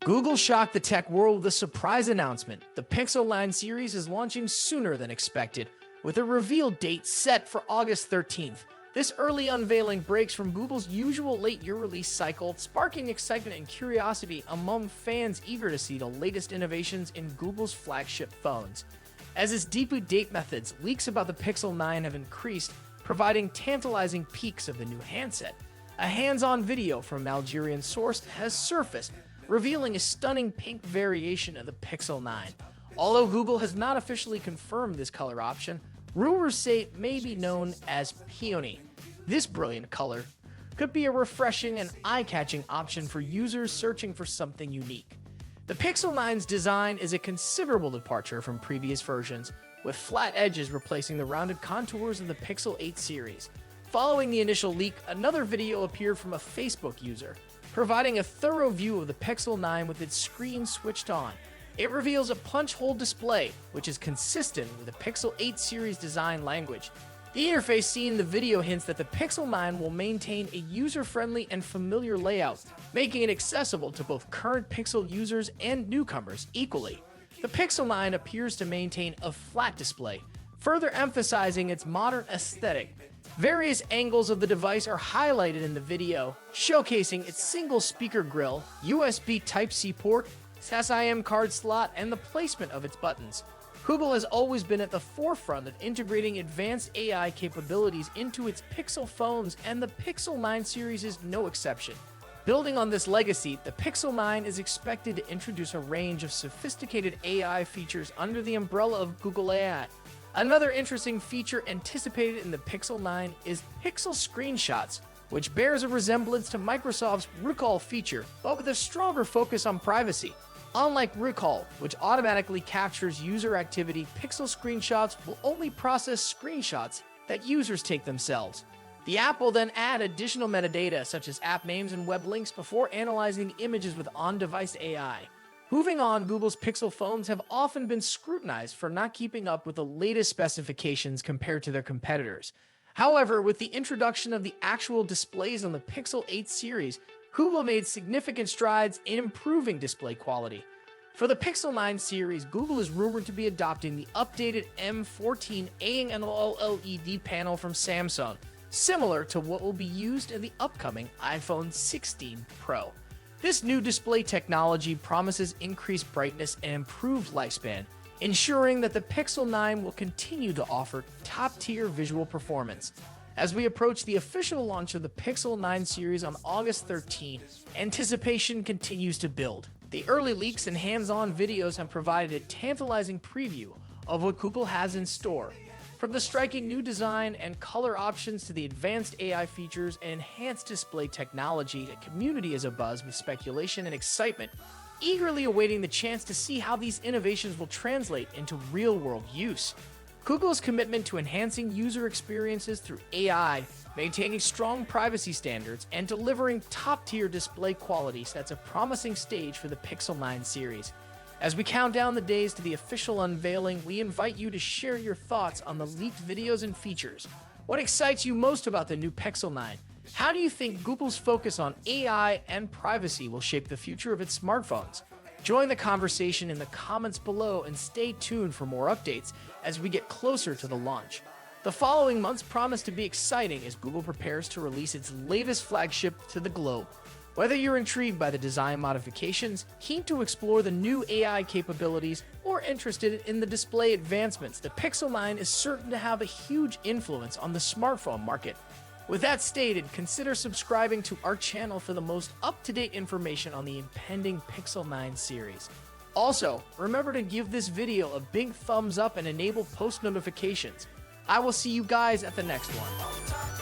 Google shocked the tech world with a surprise announcement. The Pixel 9 series is launching sooner than expected, with a reveal date set for August 13th. This early unveiling breaks from Google's usual late-year release cycle, sparking excitement and curiosity among fans eager to see the latest innovations in Google's flagship phones. As its debut date methods, leaks about the Pixel 9 have increased, providing tantalizing peeks of the new handset. A hands-on video from an Algerian source has surfaced, revealing a stunning pink variation of the Pixel 9. Although Google has not officially confirmed this color option, rumors say it may be known as Peony. This brilliant color could be a refreshing and eye-catching option for users searching for something unique. The Pixel 9's design is a considerable departure from previous versions, with flat edges replacing the rounded contours of the Pixel 8 series. Following the initial leak, another video appeared from a Facebook user, providing a thorough view of the Pixel 9 with its screen switched on. It reveals a punch-hole display, which is consistent with the Pixel 8 series design language. The interface seen in the video hints that the Pixel 9 will maintain a user-friendly and familiar layout, making it accessible to both current Pixel users and newcomers equally. The Pixel 9 appears to maintain a flat display, further emphasizing its modern aesthetic. Various angles of the device are highlighted in the video, showcasing its single speaker grille, USB Type-C port, SIM card slot, and the placement of its buttons. Google has always been at the forefront of integrating advanced AI capabilities into its Pixel phones, and the Pixel 9 series is no exception. Building on this legacy, the Pixel 9 is expected to introduce a range of sophisticated AI features under the umbrella of Google AI. Another interesting feature anticipated in the Pixel 9 is Pixel Screenshots, which bears a resemblance to Microsoft's Recall feature, but with a stronger focus on privacy. Unlike Recall, which automatically captures user activity, Pixel Screenshots will only process screenshots that users take themselves. The app will then add additional metadata such as app names and web links before analyzing images with on-device AI. Moving on, Google's Pixel phones have often been scrutinized for not keeping up with the latest specifications compared to their competitors. However, with the introduction of the actual displays on the Pixel 8 series, Google made significant strides in improving display quality. For the Pixel 9 series, Google is rumored to be adopting the updated M14 AMOLED panel from Samsung, similar to what will be used in the upcoming iPhone 16 Pro. This new display technology promises increased brightness and improved lifespan, ensuring that the Pixel 9 will continue to offer top-tier visual performance. As we approach the official launch of the Pixel 9 series on August 13, anticipation continues to build. The early leaks and hands-on videos have provided a tantalizing preview of what Google has in store. From the striking new design and color options to the advanced AI features and enhanced display technology, the community is abuzz with speculation and excitement, eagerly awaiting the chance to see how these innovations will translate into real-world use. Google's commitment to enhancing user experiences through AI, maintaining strong privacy standards, and delivering top-tier display quality sets a promising stage for the Pixel 9 series. As we count down the days to the official unveiling, we invite you to share your thoughts on the leaked videos and features. What excites you most about the new Pixel 9? How do you think Google's focus on AI and privacy will shape the future of its smartphones? Join the conversation in the comments below and stay tuned for more updates as we get closer to the launch. The following months promise to be exciting as Google prepares to release its latest flagship to the globe. Whether you're intrigued by the design modifications, keen to explore the new AI capabilities, or interested in the display advancements, the Pixel 9 is certain to have a huge influence on the smartphone market. With that stated, consider subscribing to our channel for the most up-to-date information on the impending Pixel 9 series. Also, remember to give this video a big thumbs up and enable post notifications. I will see you guys at the next one.